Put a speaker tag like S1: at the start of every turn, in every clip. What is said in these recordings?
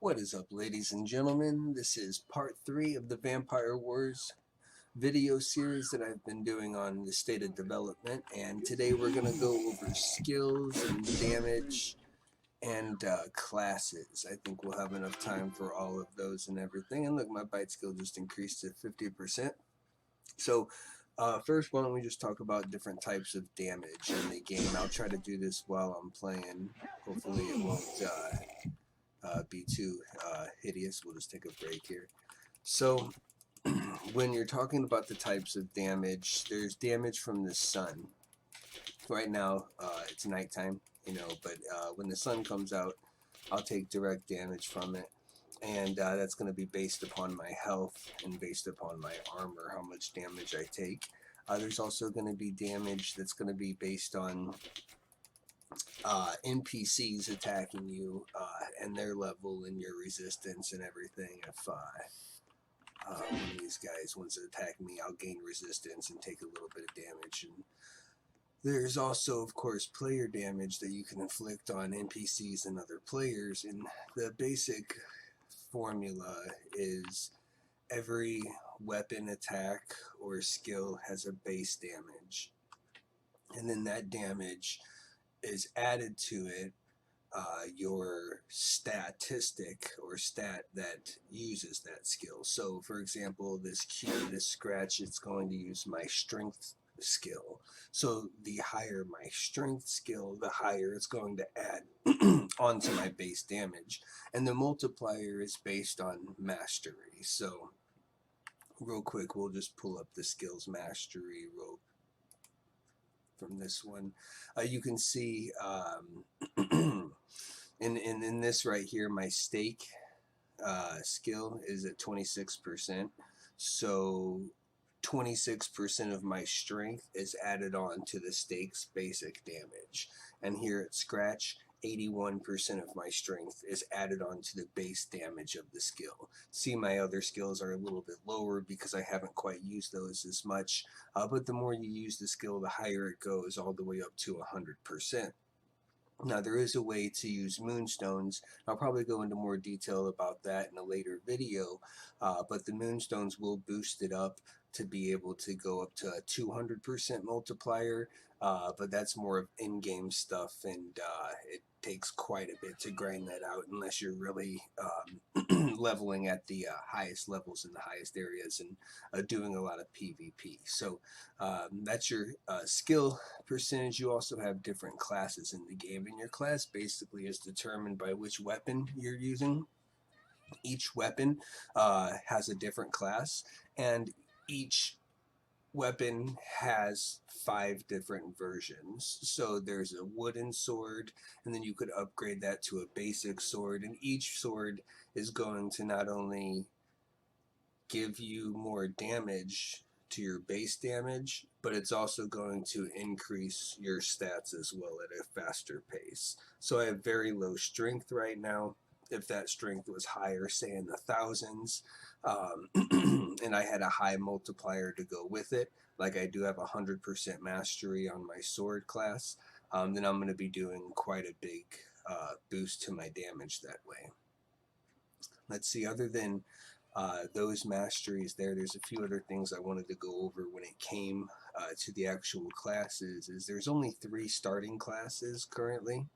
S1: What is up, ladies and gentlemen? This is part 3 of the Vampire Wars video series that I've been doing on the state of development, and today we're going to go over skills and damage and classes. I think we'll have enough time for all of those and everything. And look, my bite skill just increased to 50%. So, first, why don't we just talk about different types of damage in the game? I'll try to do this while I'm playing. Hopefully, it won't be too hideous. We'll just take a break here. So, when you're talking about the types of damage, there's damage from the sun. Right now, it's nighttime, but when the sun comes out, I'll take direct damage from it. And that's going to be based upon my health and based upon my armor, how much damage I take. There's also going to be damage that's going to be based on NPCs attacking you and their level and your resistance and everything. If one of these guys wants to attack me, I'll gain resistance and take a little bit of damage. And there's also, of course, player damage that you can inflict on NPCs and other players. And the basic formula is every weapon attack or skill has a base damage. And then that damage is added to it your statistic or stat that uses that skill. So, for example, this scratch, it's going to use my strength skill. So, the higher my strength skill, the higher it's going to add onto my base damage. And the multiplier is based on mastery. So, real quick, we'll just pull up the skills mastery from this one. You can see in this right here, my stake skill is at 26%. So 26% of my strength is added on to the stake's basic damage. And here at Scratch, 81% of my strength is added on to the base damage of the skill. See, my other skills are a little bit lower because I haven't quite used those as much, but the more you use the skill, the higher it goes, all the way up to 100%. Now, there is a way to use moonstones. I'll probably go into more detail about that in a later video, but the moonstones will boost it up to be able to go up to a 200% multiplier, but that's more of in-game stuff, and it takes quite a bit to grind that out unless you're really leveling at the highest levels in the highest areas and doing a lot of PvP. So that's your skill percentage. You also have different classes in the game, and your class basically is determined by which weapon you're using. Each weapon has a different class, and each weapon has 5 different versions. So there's a wooden sword, and then you could upgrade that to a basic sword, and each sword is going to not only give you more damage to your base damage, but it's also going to increase your stats as well at a faster pace. So I have very low strength right now. If that strength was higher, say in the thousands, and I had a high multiplier to go with it, like I do have 100% mastery on my sword class, then I'm going to be doing quite a big boost to my damage that way. Let's see, other than those masteries there's a few other things I wanted to go over when it came to the actual classes. Is there's only 3 starting classes currently.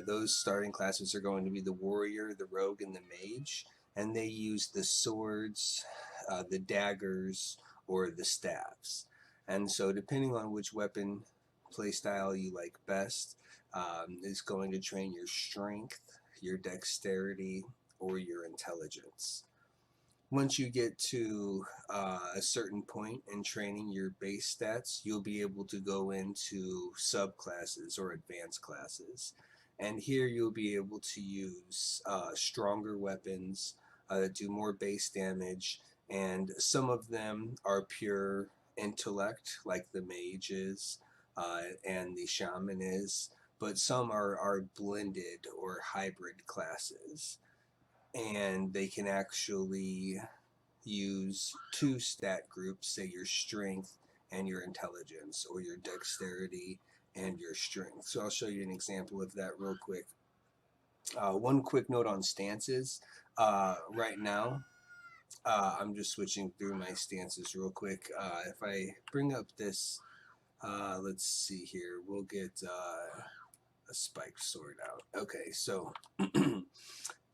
S1: Those starting classes are going to be the warrior, the rogue, and the mage, and they use the swords, the daggers, or the staffs. And so depending on which weapon playstyle you like best, is going to train your strength, your dexterity, or your intelligence. Once you get to a certain point in training your base stats, you'll be able to go into subclasses or advanced classes. And here you'll be able to use stronger weapons that do more base damage, and some of them are pure intellect, like the mage is and the shaman is, but some are blended or hybrid classes, and they can actually use 2 stat groups, say your strength and your intelligence, or your dexterity and your strength. So I'll show you an example of that real quick. One quick note on stances. Right now, I'm just switching through my stances real quick. If I bring up this, let's see here, we'll get a spiked sword out. Okay, so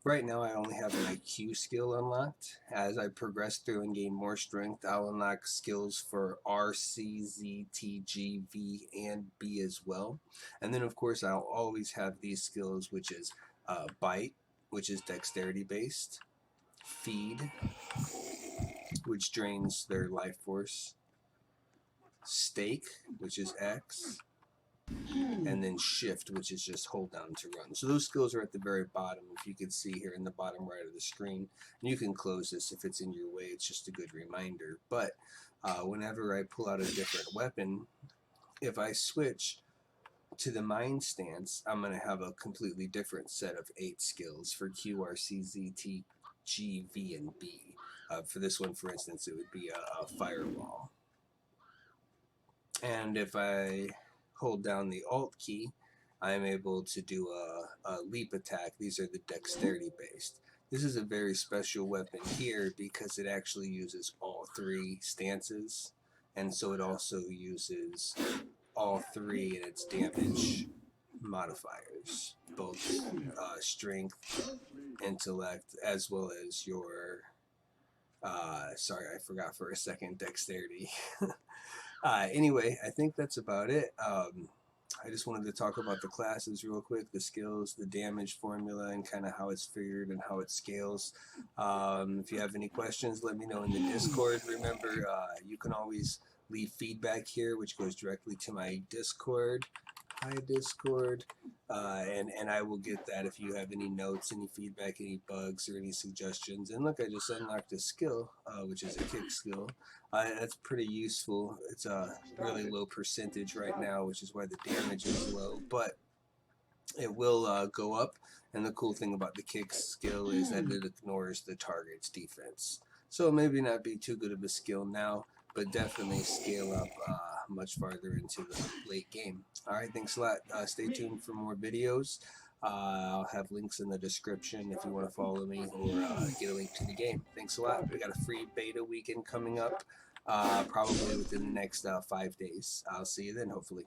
S1: right now I only have an IQ skill unlocked. As I progress through and gain more strength, I'll unlock skills for R, C, Z, T, G, V, and B as well. And then of course I'll always have these skills, which is Bite, which is dexterity based, Feed, which drains their life force, Stake, which is X, and then Shift, which is just hold down to run. So those skills are at the very bottom, if you can see here in the bottom right of the screen. And you can close this if it's in your way, it's just a good reminder. But whenever I pull out a different weapon, if I switch to the Mind stance, I'm going to have a completely different set of 8 skills for Q, R, C, Z, T, G, V, and B. For this one, for instance, it would be a Firewall. And if I hold down the Alt key, I'm able to do a leap attack. These are the dexterity based. This is a very special weapon here because it actually uses all 3 stances, and so it also uses all 3 in its damage modifiers, both strength, intellect, as well as your sorry, I forgot for a second, dexterity. Anyway, I think that's about it. I just wanted to talk about the classes real quick, the skills, the damage formula, and kind of how it's figured and how it scales. If you have any questions, let me know in the Discord. Remember, you can always leave feedback here, which goes directly to my Discord. Hi, Discord. And I will get that if you have any notes, any feedback, any bugs, or any suggestions. And look, I just unlocked a skill, which is a kick skill. That's pretty useful. It's a really low percentage right now, which is why the damage is low, but it will go up. And the cool thing about the kick skill is that it ignores the target's defense. So maybe not be too good of a skill now, but definitely scale up much farther into the late game. Alright, thanks a lot. Stay tuned for more videos. I'll have links in the description if you want to follow me or get a link to the game. Thanks a lot. We got a free beta weekend coming up, probably within the next 5 days. I'll see you then, hopefully.